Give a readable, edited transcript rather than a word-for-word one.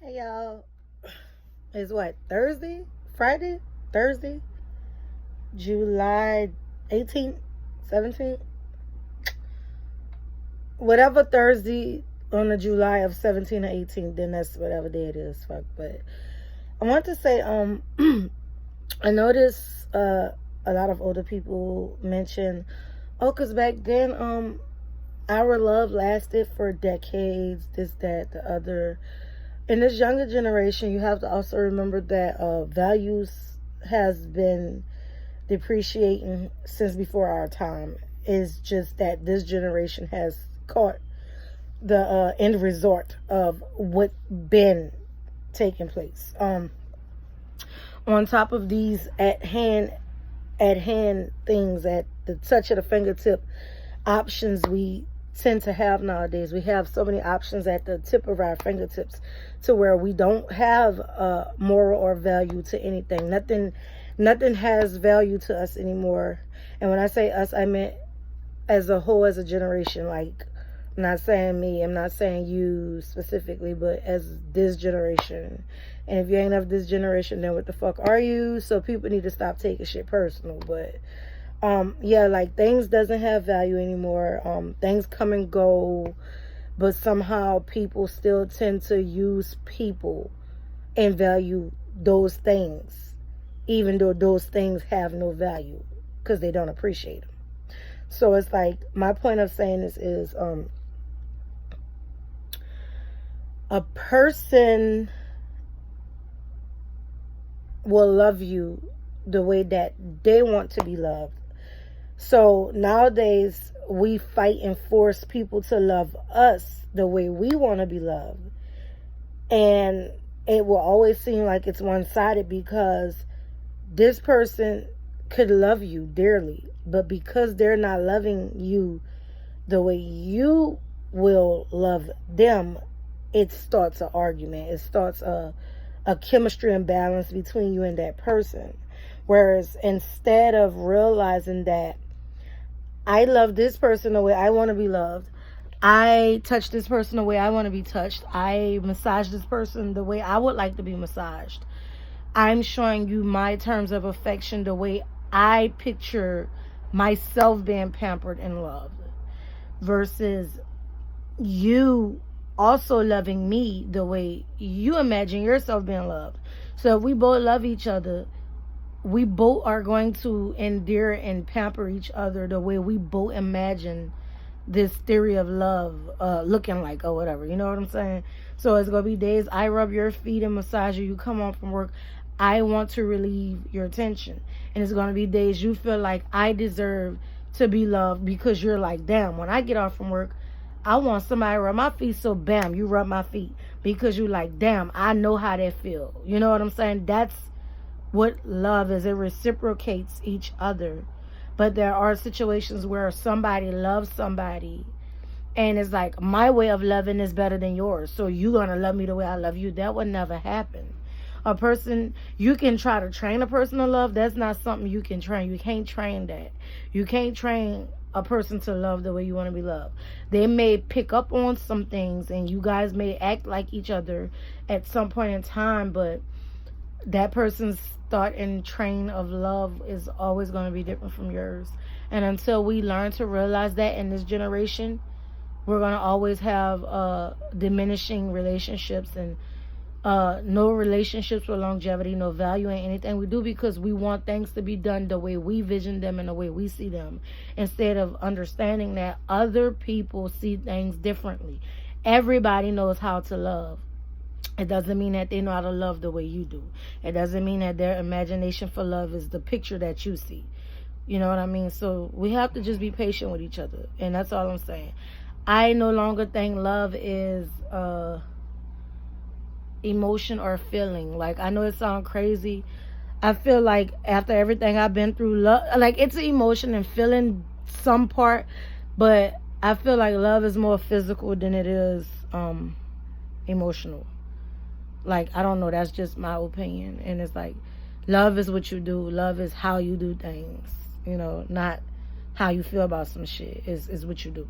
Hey y'all, it's what, Thursday? Friday? Thursday? July 18th? 17th? Whatever Thursday on the July of 17 or 18th, then that's whatever day it is. Fuck. But I want to say, I noticed a lot of older people mention, oh, because back then, our love lasted for decades, this, that, the other. In this younger generation, you have to also remember that values has been depreciating since before our time. It's just that this generation has caught the end result of what been taking place. On top of these at hand things at the touch of the fingertip options we tend to have nowadays. We have so many options at the tip of our fingertips to where we don't have moral or value to anything. Nothing has value to us anymore. And when I say us, I meant as a whole, as a generation. Like, I'm not saying me, I'm not saying you specifically, but as this generation. And if you ain't of this generation, then what the fuck are you? So people need to stop taking shit personal. But yeah, like, things doesn't have value anymore. Things come and go, but somehow people still tend to use people and value those things, even though those things have no value because they don't appreciate them. So it's like, my point of saying this is, a person will love you the way that they want to be loved. So nowadays, we fight and force people to love us the way we want to be loved. And it will always seem like it's one-sided because this person could love you dearly, but because they're not loving you the way you will love them, it starts an argument. It starts a chemistry imbalance between you and that person. Whereas instead of realizing that I love this person the way I want to be loved, I touch this person the way I want to be touched, I massage this person the way I would like to be massaged, I'm showing you my terms of affection the way I picture myself being pampered and loved, versus you also loving me the way you imagine yourself being loved. So if we both love each other, we both are going to endear and pamper each other the way we both imagine this theory of love looking like, or whatever. You know what I'm saying? So it's going to be days I rub your feet and massage you. You come home from work, I want to relieve your tension. And it's going to be days you feel like I deserve to be loved because you're like, damn, when I get off from work, I want somebody to rub my feet. So bam, you rub my feet because you like, damn, I know how that feel. You know what I'm saying? That's what love is. It reciprocates each other. But there are situations where somebody loves somebody and it's like, my way of loving is better than yours, so you're gonna love me the way I love you. That would never happen. A person, you can try to train a person to love. That's not something you can train. You can't train that. You can't train a person to love the way you want to be loved. They may pick up on some things and you guys may act like each other at some point in time, but that person's thought and train of love is always going to be different from yours. And until we learn to realize that in this generation, we're going to always have diminishing relationships and no relationships with longevity, no value in anything we do, because we want things to be done the way we vision them and the way we see them, instead of understanding that other people see things differently. Everybody knows how to love. It doesn't mean that they know how to love the way you do. It doesn't mean that their imagination for love is the picture that you see. You know what I mean? So we have to just be patient with each other. And that's all I'm saying. I no longer think love is emotion or feeling. Like, I know it sounds crazy. I feel like after everything I've been through, love, like, it's an emotion and feeling some part. But I feel like love is more physical than it is emotional. Like, I don't know, that's just my opinion. And it's like, love is what you do. Love is how you do things. You know, not how you feel about some shit. Is what you do.